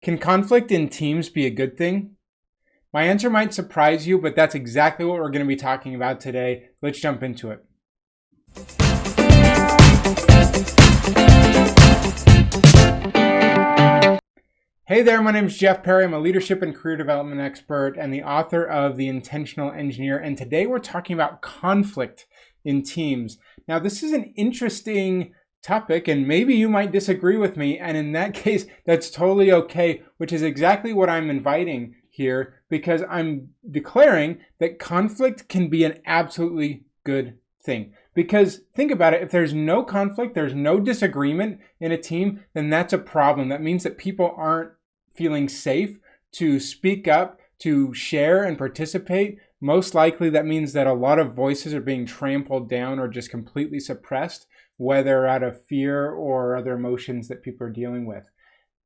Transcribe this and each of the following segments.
Can conflict in teams be a good thing? My answer might surprise you, but that's exactly what we're going to be talking about today. Let's jump into it. Hey there, my name is Jeff Perry. I'm a leadership and career development expert and the author of The Intentional Engineer. And today we're talking about conflict in teams. Now, this is an interesting topic, and maybe you might disagree with me. And in that case, that's totally okay, which is exactly what I'm inviting here, because I'm declaring that conflict can be an absolutely good thing. Because think about it, if there's no conflict, there's no disagreement in a team, then that's a problem. That means that people aren't feeling safe to speak up, to share and participate. Most likely that means that a lot of voices are being trampled down or just completely suppressed, whether out of fear or other emotions that people are dealing with.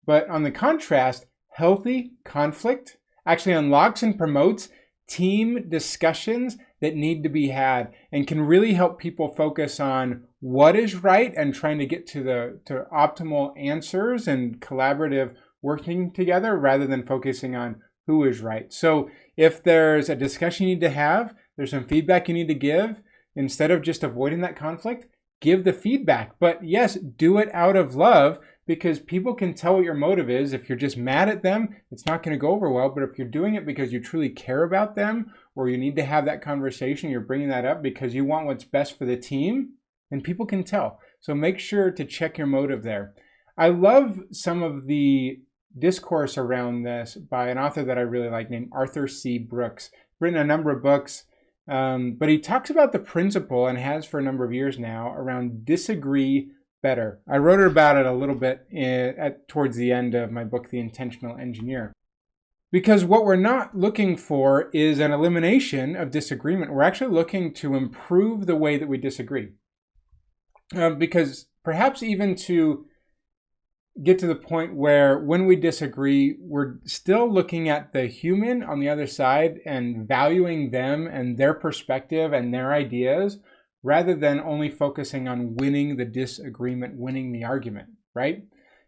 But on the contrast, healthy conflict actually unlocks and promotes team discussions that need to be had and can really help people focus on what is right and trying to get to optimal answers and collaborative working together rather than focusing on who is right. So if there's a discussion you need to have, there's some feedback you need to give, instead of just avoiding that conflict, give the feedback. But yes, do it out of love, because people can tell what your motive is. If you're just mad at them, it's not going to go over well. But if you're doing it because you truly care about them, or you need to have that conversation, you're bringing that up because you want what's best for the team, then people can tell. So make sure to check your motive there. I love some of the discourse around this by an author that I really like named Arthur C. Brooks. Written a number of books, but he talks about the principle, and has for a number of years now, around disagree better. I wrote about it a little bit towards the end of my book, The Intentional Engineer. Because what we're not looking for is an elimination of disagreement. We're actually looking to improve the way that we disagree. Because perhaps even to get to the point where when we disagree, we're still looking at the human on the other side and valuing them and their perspective and their ideas, rather than only focusing on winning the disagreement, winning the argument, right?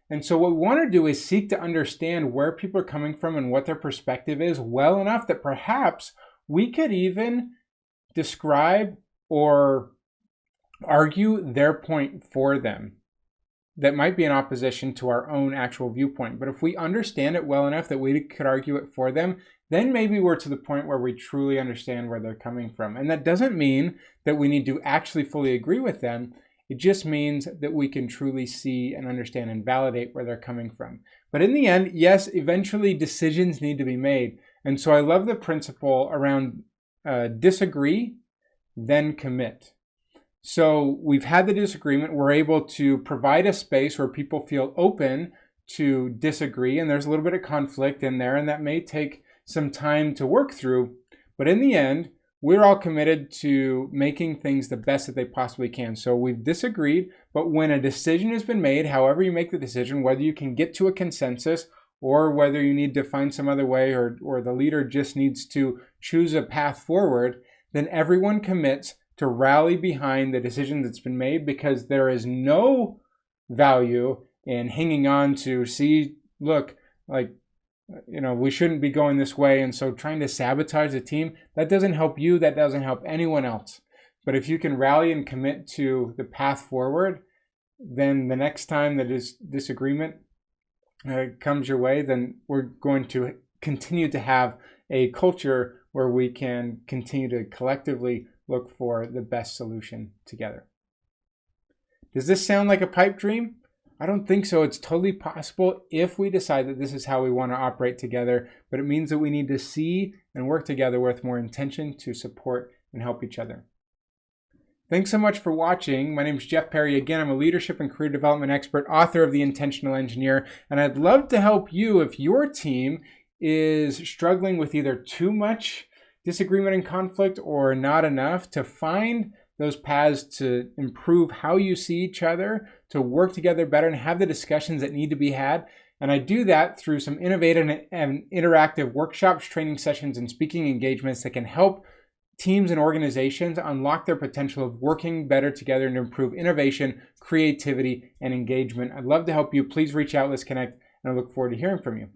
And so what we want to do is seek to understand where people are coming from and what their perspective is well enough that perhaps we could even describe or argue their point for them that might be in opposition to our own actual viewpoint. But if we understand it well enough that we could argue it for them, then maybe we're to the point where we truly understand where they're coming from. And that doesn't mean that we need to actually fully agree with them. It just means that we can truly see and understand and validate where they're coming from. But in the end, yes, eventually decisions need to be made. And so I love the principle around disagree, then commit. So we've had the disagreement. We're able to provide a space where people feel open to disagree, and there's a little bit of conflict in there, and that may take some time to work through. But in the end, we're all committed to making things the best that they possibly can. So we've disagreed, but when a decision has been made, however you make the decision, whether you can get to a consensus or whether you need to find some other way, or the leader just needs to choose a path forward, then everyone commits to rally behind the decision that's been made, because there is no value in hanging on to, we shouldn't be going this way, and so trying to sabotage the team. That doesn't help you, that doesn't help anyone else. But if you can rally and commit to the path forward, then the next time that is disagreement comes your way, then we're going to continue to have a culture where we can continue to collectively look for the best solution together. Does this sound like a pipe dream? I don't think so. It's totally possible if we decide that this is how we want to operate together, but it means that we need to see and work together with more intention to support and help each other. Thanks so much for watching. My name is Jeff Perry. Again, I'm a leadership and career development expert, author of The Intentional Engineer, and I'd love to help you if your team is struggling with either too much disagreement and conflict or not enough, to find those paths to improve how you see each other, to work together better and have the discussions that need to be had. And I do that through some innovative and interactive workshops, training sessions, and speaking engagements that can help teams and organizations unlock their potential of working better together and improve innovation, creativity, and engagement. I'd love to help you. Please reach out. Let's connect. And I look forward to hearing from you.